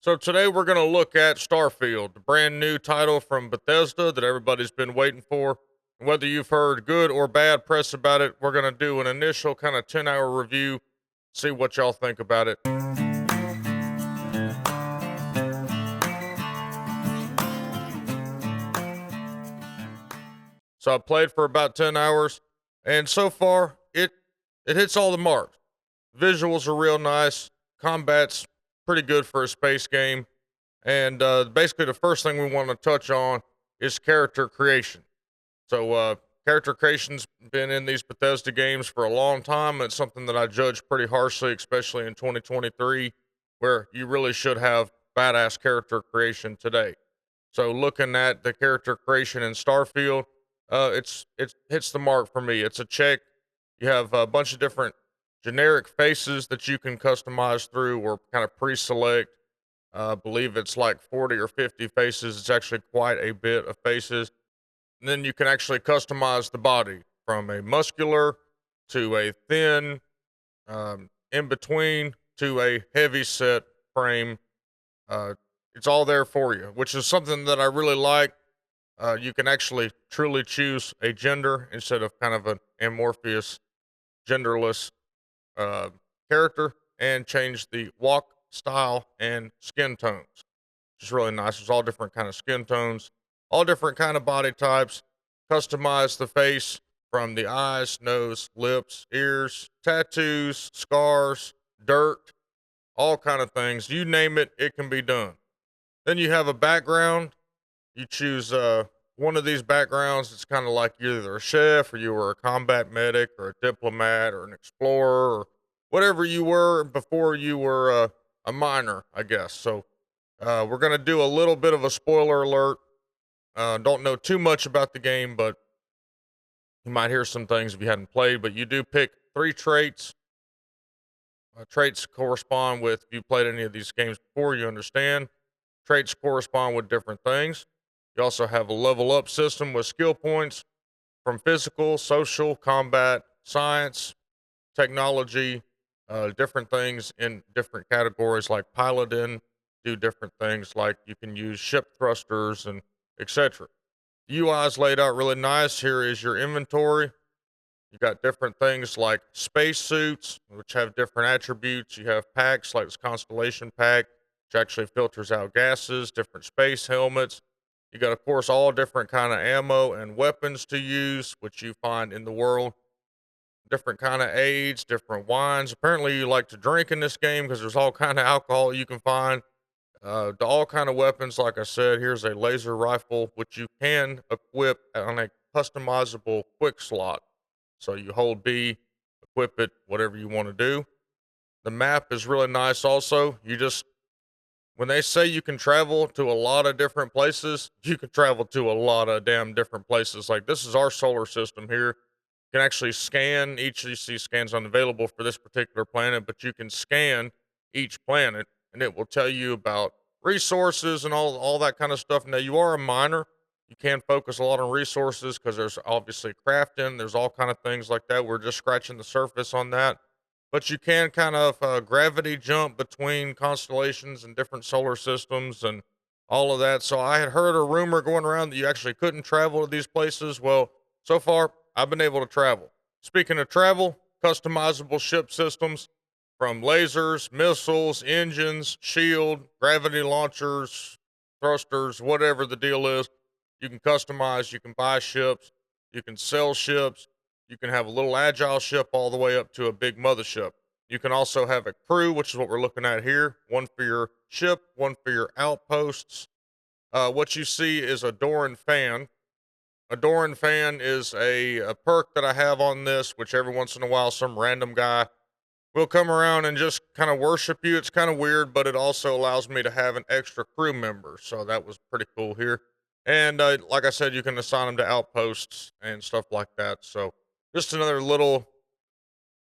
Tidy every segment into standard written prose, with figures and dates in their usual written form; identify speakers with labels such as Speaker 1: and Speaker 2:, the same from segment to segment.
Speaker 1: So today we're going to look at Starfield, the brand new title from Bethesda that everybody's been waiting for. And whether you've heard good or bad press about it, we're going to do an initial kind of 10-hour review, see what y'all think about it. So I played for about 10 hours, and so far it hits all the marks. Visuals are real nice, combat's pretty good for a space game, and basically the first thing we want to touch on is character creation. So character creation's been in these Bethesda games for a long time, and it's something that I judge pretty harshly, especially in 2023, where you really should have badass character creation today. So looking at the character creation in Starfield, it hits the mark for me. It's a check. You have a bunch of different generic faces that you can customize through or kind of pre-select. I believe it's like 40 or 50 faces. It's actually quite a bit of faces. And then you can actually customize the body from a muscular to a thin, in between to a heavy set frame. It's all there for you, which is something that I really like. You can actually truly choose a gender instead of kind of an amorphous, genderless uh, character, and change the walk style and skin tones, which is really nice. There's all different kind of skin tones, all different kind of body types. Customize the face from the eyes, nose, lips, ears, tattoos, scars, dirt, all kind of things. You name it, it can be done. Then you have a background. You choose one of these backgrounds. It's kind of like you're either a chef or you were a combat medic or a diplomat or an explorer or whatever you were before you were a miner, I guess. So we're going to do a little bit of a spoiler alert. Don't know too much about the game, but you might hear some things if you hadn't played. But you do pick 3 traits. Traits correspond with, if you played any of these games before, you understand. Traits correspond with different things. You also have a level up system with skill points from physical, social, combat, science, technology, different things in different categories like piloting, do different things like you can use ship thrusters and etc. The UI is laid out really nice. Here is your inventory. You got different things like space suits, which have different attributes. You have packs like this Constellation pack, which actually filters out gases, different space helmets. You got, of course, all different kind of ammo and weapons to use, which you find in the world. Different kind of aids, different wines. Apparently, you like to drink in this game because there's all kind of alcohol you can find. To all kind of weapons, like I said, here's a laser rifle, which you can equip on a customizable quick slot. So you hold B, equip it, whatever you want to do. The map is really nice also. When they say you can travel to a lot of different places, you can travel to a lot of damn different places. Like this is our solar system here. You can actually scan each of these scans unavailable for this particular planet, but you can scan each planet and it will tell you about resources and all that kind of stuff. Now you are a miner. You can focus a lot on resources because there's obviously crafting. There's all kind of things like that. We're just scratching the surface on that, but you can kind of gravity jump between constellations and different solar systems and all of that. So I had heard a rumor going around that you actually couldn't travel to these places. Well, so far I've been able to travel. Speaking of travel, customizable ship systems from lasers, missiles, engines, shield, gravity launchers, thrusters, whatever the deal is. You can customize, you can buy ships, you can sell ships. You can have a little agile ship all the way up to a big mothership. You can also have a crew, which is what we're looking at here. One for your ship, one for your outposts. What you see is a Doran fan. A Doran fan is a perk that I have on this, which every once in a while some random guy will come around and just kind of worship you. It's kind of weird, but it also allows me to have an extra crew member. So that was pretty cool here. And like I said, you can assign them to outposts and stuff like that. So just another little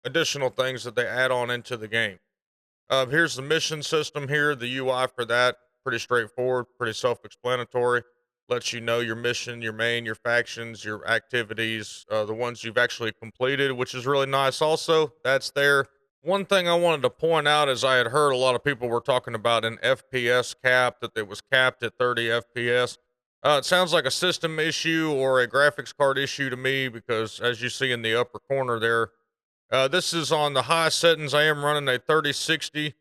Speaker 1: additional things that they add on into the game. Here's the mission system here. The UI for that, pretty straightforward, pretty self-explanatory. Lets you know your mission, your main, your factions, your activities, the ones you've actually completed, which is really nice also. That's there. one thing I wanted to point out is I had heard a lot of people were talking about an FPS cap, that it was capped at 30 FPS. It sounds like a system issue or a graphics card issue to me because, as you see in the upper corner there, this is on the high settings. I am running a 3060.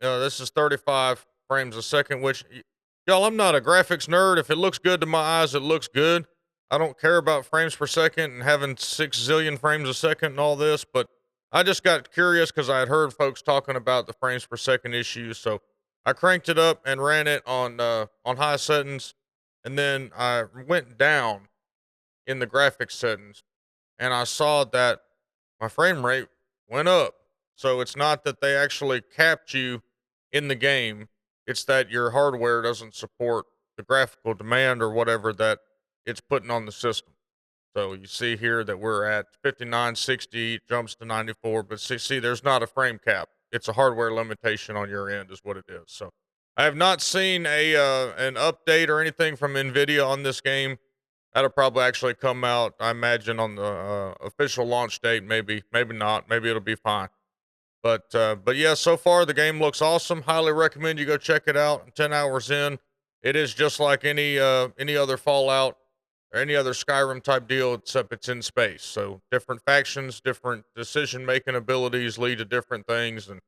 Speaker 1: This is 35 frames a second, which, y'all, I'm not a graphics nerd. If it looks good to my eyes, it looks good. I don't care about frames per second and having 6 zillion frames a second and all this, but I just got curious because I had heard folks talking about the frames per second issue. So I cranked it up and ran it on high settings, and then I went down in the graphics settings, and I saw that my frame rate went up. So it's not that they actually capped you in the game, it's that your hardware doesn't support the graphical demand or whatever that it's putting on the system. So you see here that we're at 5960, it jumps to 94, but see, there's not a frame cap. It's a hardware limitation on your end is what it is. So I have not seen an update or anything from NVIDIA on this game. That'll probably actually come out, I imagine, on the official launch date. Maybe not. Maybe it'll be fine. But yeah, so far the game looks awesome. Highly recommend you go check it out. 10 hours in, it is just like any other Fallout or any other Skyrim type deal, except it's in space. So different factions, different decision making abilities lead to different things, and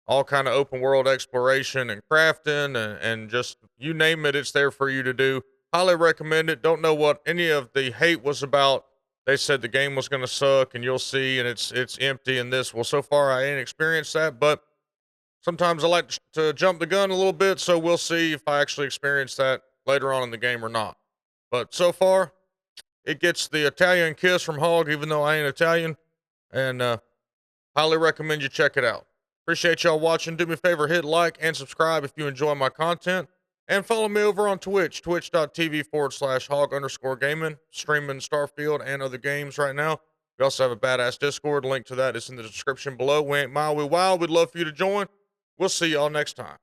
Speaker 1: all kind of open world exploration and crafting and just you name it, it's there for you to do. Highly recommend it. Don't know what any of the hate was about. They said the game was going to suck, and you'll see, and it's empty and this. Well, so far I ain't experienced that, but sometimes I like to jump the gun a little bit, so we'll see if I actually experience that later on in the game or not. But so far, it gets the Italian kiss from Hawg, even though I ain't Italian, and highly recommend you check it out. Appreciate y'all watching. Do me a favor, hit like and subscribe if you enjoy my content. And follow me over on Twitch, twitch.tv/Hawg_gaming, streaming Starfield and other games right now. We also have a badass Discord. Link to that is in the description below. We ain't mild, we wild. We'd love for you to join. We'll see y'all next time.